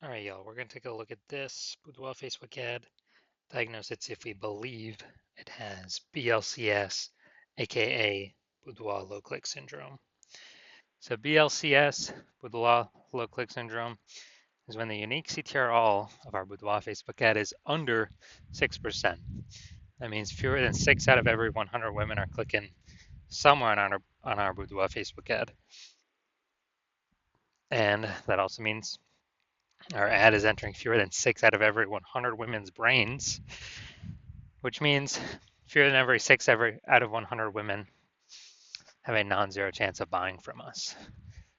All right, y'all, we're going to take a look at this Boudoir Facebook ad. Diagnose it if we believe it has BLCS, aka Boudoir low click syndrome. So, BLCS, Boudoir low click syndrome, is when the unique CTR of our Boudoir Facebook ad is under 6%. That means fewer than 6 out of every 100 women are clicking somewhere on our Boudoir Facebook ad. And that also means our ad is entering fewer than 6 out of every 100 women's brains, which means fewer than every 6 out of 100 women have a non-zero chance of buying from us.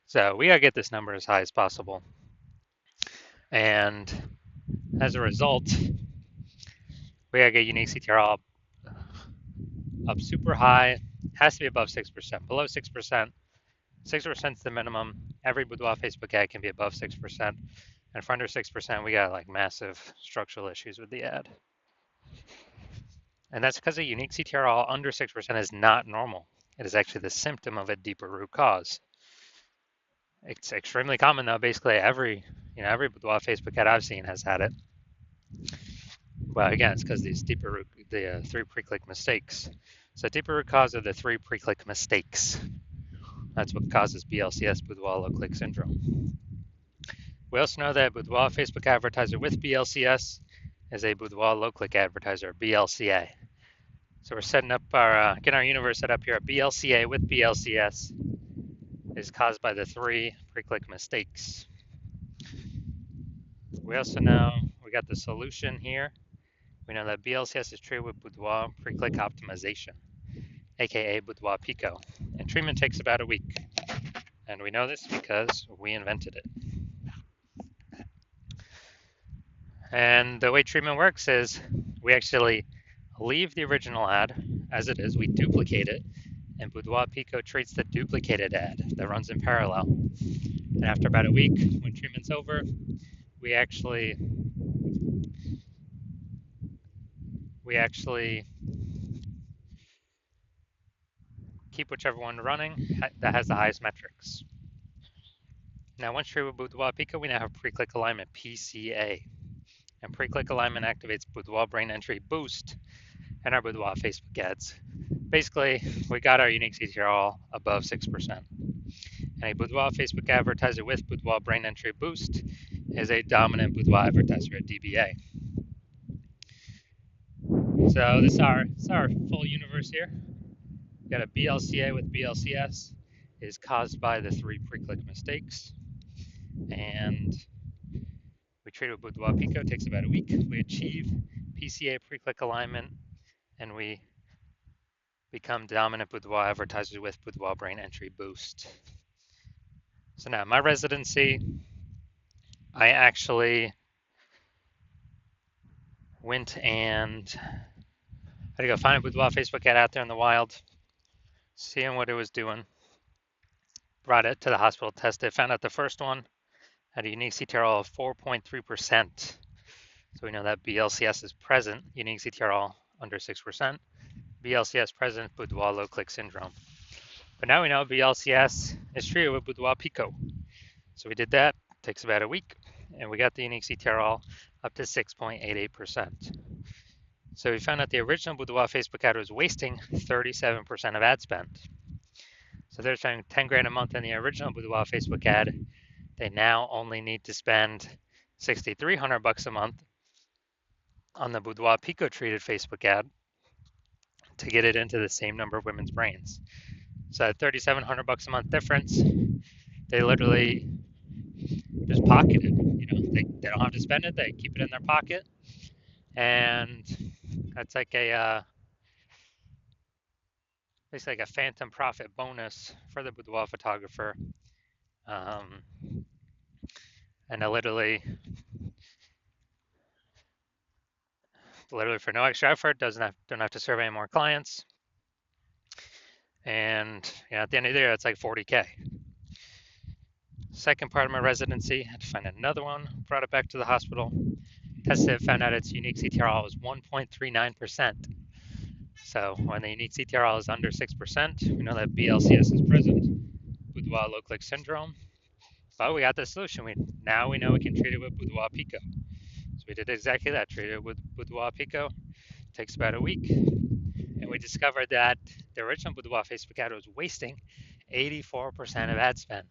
So we gotta get this number as high as possible. And as a result, we gotta get unique CTR up super high. Has to be above 6%. Below 6%, 6% is the minimum. Every Boudoir Facebook ad can be above 6%. And for under 6%, we got like massive structural issues with the ad. And that's because a unique CTR under 6% is not normal. It is actually the symptom of a deeper root cause. It's extremely common though. Basically every Boudoir Facebook ad I've seen has had it. Well, again, it's because these the 3 pre-click mistakes. So deeper root cause are the 3 pre-click mistakes. That's what causes BLCS, Boudoir low click syndrome. We also know that Boudoir Facebook advertiser with BLCS is a Boudoir low click advertiser, BLCA. So we're setting up getting our universe set up here. BLCA with BLCS is caused by the 3 pre-click mistakes. We also know we got the solution here. We know that BLCS is treated with Boudoir pre-click optimization, aka Boudoir PCO, and treatment takes about a week. And we know this because we invented it. And the way treatment works is we actually leave the original ad as it is, we duplicate it, and Boudoir PCO treats the duplicated ad that runs in parallel. And after about a week, when treatment's over, we actually keep whichever one running that has the highest metrics. Now, once treated with Boudoir PCO, we now have pre-click alignment, PCA. And pre-click alignment activates Boudoir brain entry boost and our Boudoir Facebook ads. Basically, we got our unique CTR above 6%. And a Boudoir Facebook advertiser with Boudoir brain entry boost is a dominant Boudoir advertiser at DBA. So this is our full universe here. We got a BLCA with BLCS. It is caused by the 3 pre-click mistakes. And we treat it with Boudoir PCO, takes about a week. We achieve PCA pre-click alignment, and we become dominant Boudoir advertisers with Boudoir brain entry boost. So now my residency, I actually went and I had to go find a Boudoir Facebook ad out there in the wild, seeing what it was doing. Brought it to the hospital, tested, found out the first one had a unique CTRL of 4.3%. So we know that BLCS is present, unique CTRL under 6%. BLCS present, Boudoir low click syndrome. But now we know BLCS is treated with Boudoir PCO. So we did that, takes about a week, and we got the unique CTRL up to 6.88%. So we found out the original Boudoir Facebook ad was wasting 37% of ad spend. So they're spending 10 grand a month in the original Boudoir Facebook ad. They now only need to spend $6,300 a month on the Boudoir PCO treated Facebook ad to get it into the same number of women's brains. So at $3,700 a month difference, they literally just pocket it. They don't have to spend it; they keep it in their pocket, and that's like basically like a phantom profit bonus for the boudoir photographer. And I literally for no extra effort, don't have to serve any more clients. And at the end of the year, it's like 40K. Second part of my residency, I had to find another one, brought it back to the hospital, tested it, found out its unique CTRL was 1.39%. So when the unique CTRL is under 6%, we know that BLCS is present, Boudoir low click syndrome. But we got the solution. Now we know we can treat it with Boudoir Pico. So we did exactly that. Treated it with Boudoir Pico. Takes about a week, and we discovered that the original Boudoir Facebook ad was wasting 84% of ad spend.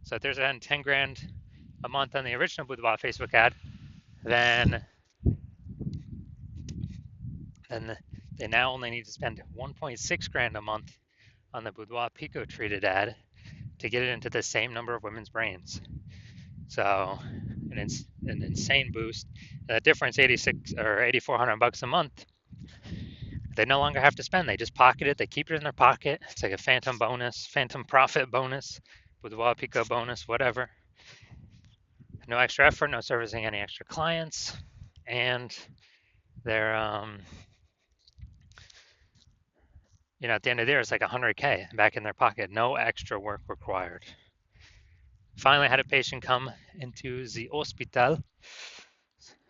So if they're spending 10 grand a month on the original Boudoir Facebook ad, then they now only need to spend 1.6 grand a month on the Boudoir Pico treated ad to get it into the same number of women's brains. So an insane boost. The difference, 86 or 8,400 bucks a month. They no longer have to spend. They just pocket it. They keep it in their pocket. It's like a phantom bonus, phantom profit bonus, Boudoir Pico bonus, whatever. No extra effort, no servicing any extra clients, and they're at the end of the year, it's like 100K back in their pocket. No extra work required. Finally, I had a patient come into the hospital.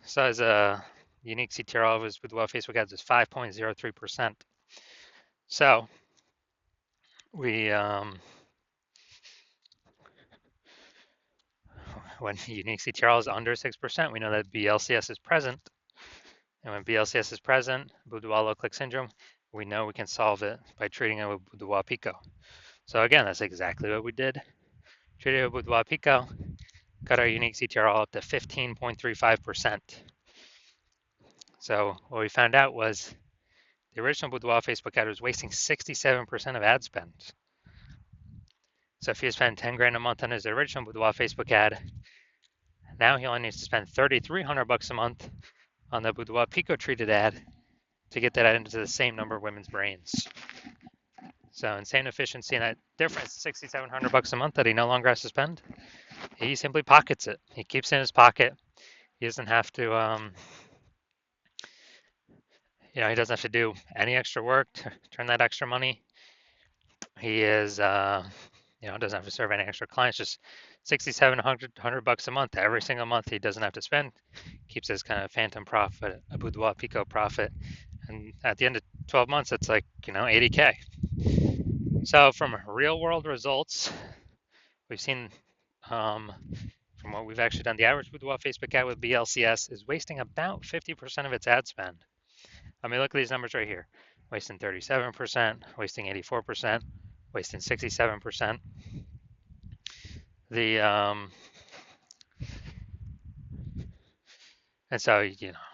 So as a unique CTRL of his Boudoir Facebook ads is 5.03%. So we when unique CTRL is under 6%, we know that BLCS is present. And when BLCS is present, Boudoir low click syndrome, we know we can solve it by treating it with Boudoir Pico. So again, that's exactly what we did. Treated it with Boudoir Pico, got our unique CTRL up to 15.35%. So what we found out was the original Boudoir Facebook ad was wasting 67% of ad spend. So if he spent 10 grand a month on his original Boudoir Facebook ad, now he only needs to spend 3,300 bucks a month on the Boudoir Pico treated ad to get that ad into the same number of women's brains. So insane efficiency, and that difference, 6,700 bucks a month that he no longer has to spend, he simply pockets it. He keeps it in his pocket. He doesn't have to, he doesn't have to do any extra work to turn that extra money. He is, doesn't have to serve any extra clients. Just 6,700 bucks a month every single month. He doesn't have to spend. Keeps his kind of phantom profit, a Boudoir Pico profit, and at the end of 12 months, it's like 80K. So from real world results, we've seen from what we've actually done, the average Boudoir Facebook ad with BLCS is wasting about 50% of its ad spend. I mean, look at these numbers right here. Wasting 37%, wasting 84%, wasting 67%. And so,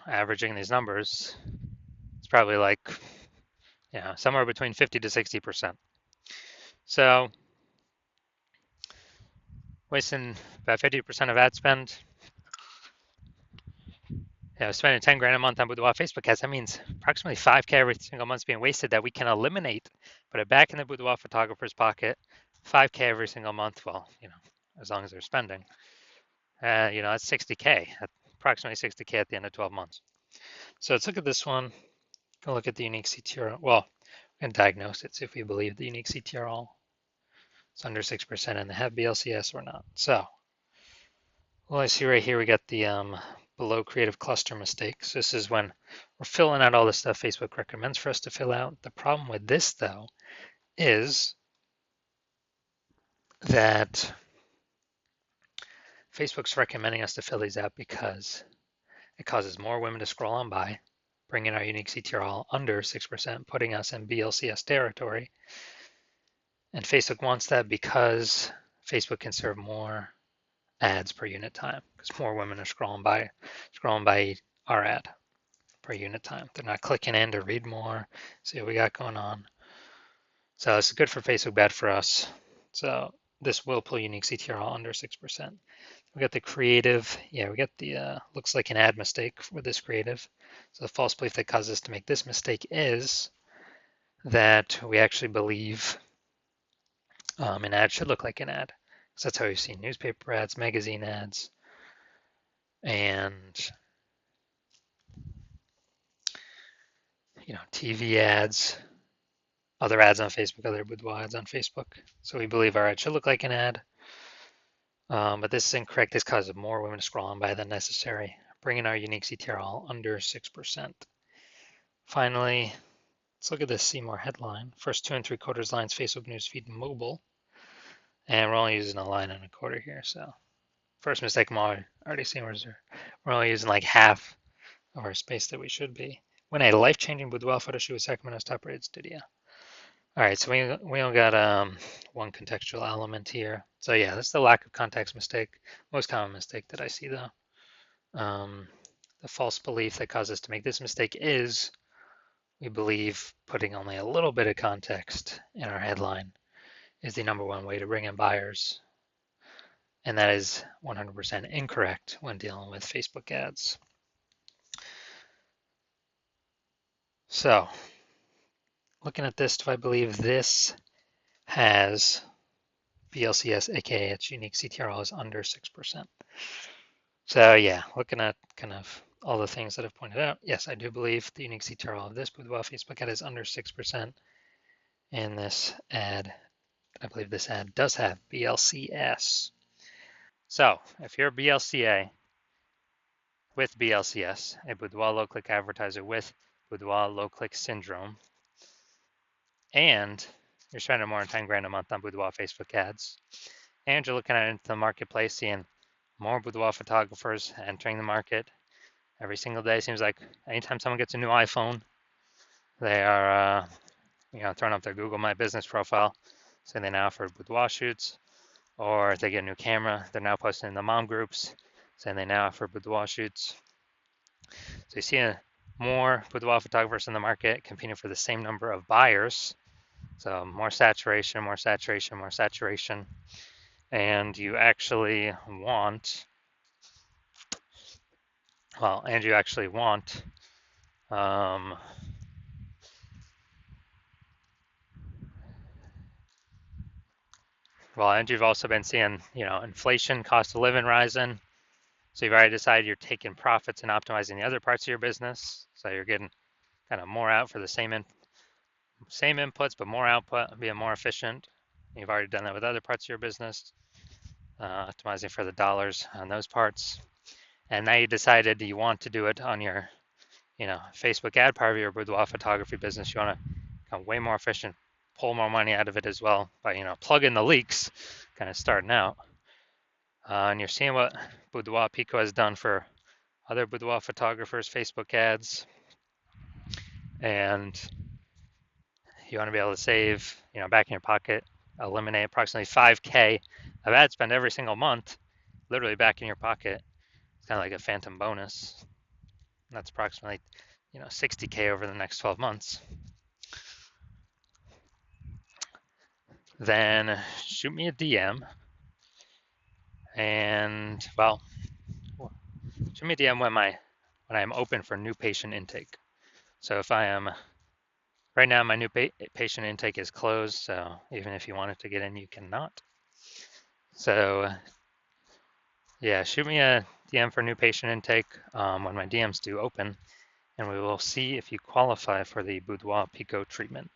averaging these numbers, it's probably like, somewhere between 50 to 60%. So wasting about 50% of ad spend, spending 10 grand a month on Boudoir Facebook ads, that means approximately 5K every single month is being wasted that we can eliminate, put it back in the Boudoir photographer's pocket, 5K every single month, well, as long as they're spending. That's 60K, approximately 60K at the end of 12 months. So let's look at this one. Go look at the unique CTRL. Well, we can diagnose it, see if we believe the unique CTRL is under 6% and they have BLCS or not. So, well, I see right here we got the below creative cluster mistakes. This is when we're filling out all the stuff Facebook recommends for us to fill out. The problem with this, though, is that Facebook's recommending us to fill these out because it causes more women to scroll on by, bringing our unique CTRL under 6%, putting us in BLCS territory. And Facebook wants that because Facebook can serve more ads per unit time because more women are scrolling by our ad per unit time. They're not clicking in to read more, see what we got going on. So it's good for Facebook, bad for us. So this will pull unique CTRL under 6%. We got the creative. Yeah, we got the looks like an ad mistake with this creative. So the false belief that causes us to make this mistake is that we actually believe an ad should look like an ad. So that's how we've seen newspaper ads, magazine ads, and TV ads, other ads on Facebook, other Boudoir ads on Facebook. So we believe our ad should look like an ad. But this is incorrect. This causes more women to scroll on by than necessary, bringing our unique CTRL under 6%. Finally, let's look at this See More headline. First 2 3/4 lines, Facebook newsfeed mobile. And we're only using a line and a quarter here. So first mistake I'm already seeing was we're only using like half of our space that we should be. When a life-changing boudoir photo shoot with Sacramento's top-rated studio. All right, so we only got one contextual element here. So yeah, that's the lack of context mistake. Most common mistake that I see though. The false belief that caused us to make this mistake is we believe putting only a little bit of context in our headline is the number one way to bring in buyers. And that is 100% incorrect when dealing with Facebook ads. So, looking at this, do I believe this has BLCS, aka its unique CTRL is under 6%? So yeah, looking at kind of all the things that I've pointed out, yes, I do believe the unique CTRL of this Boudoir Facebook ad is under 6%. And this ad, I believe this ad does have BLCS. So if you're a BLCA with BLCS, a Boudoir low click advertiser with Boudoir low click syndrome, and you're spending more than 10 grand a month on Boudoir Facebook ads, and you're looking at it into the marketplace, seeing more Boudoir photographers entering the market every single day. Seems like anytime someone gets a new iPhone, they are throwing up their Google My Business profile, saying they now offer boudoir shoots, or if they get a new camera, they're now posting in the mom groups, saying they now offer boudoir shoots. So you see more boudoir photographers in the market competing for the same number of buyers. So more saturation, more saturation, more saturation. And you actually want, and you actually want, and you've also been seeing, inflation, cost of living rising. So you've already decided you're taking profits and optimizing the other parts of your business. So you're getting kind of more out for the same inputs, but more output, being more efficient. You've already done that with other parts of your business, optimizing for the dollars on those parts. And now you decided you want to do it on your, Facebook ad part of your boudoir photography business. You want to become way more efficient, pull more money out of it as well by, plug in the leaks, kind of starting out. And you're seeing what Boudoir Pico has done for other boudoir photographers' Facebook ads. And you want to be able to save, back in your pocket, eliminate approximately 5K of ad spend every single month, literally back in your pocket. It's kind of like a phantom bonus. And that's approximately, 60K over the next 12 months. Then shoot me a DM and, shoot me a DM when I am open for new patient intake. So if I am, right now my new patient intake is closed, so even if you wanted to get in, you cannot. So yeah, shoot me a DM for new patient intake when my DMs do open, and we will see if you qualify for the Boudoir Pico treatment.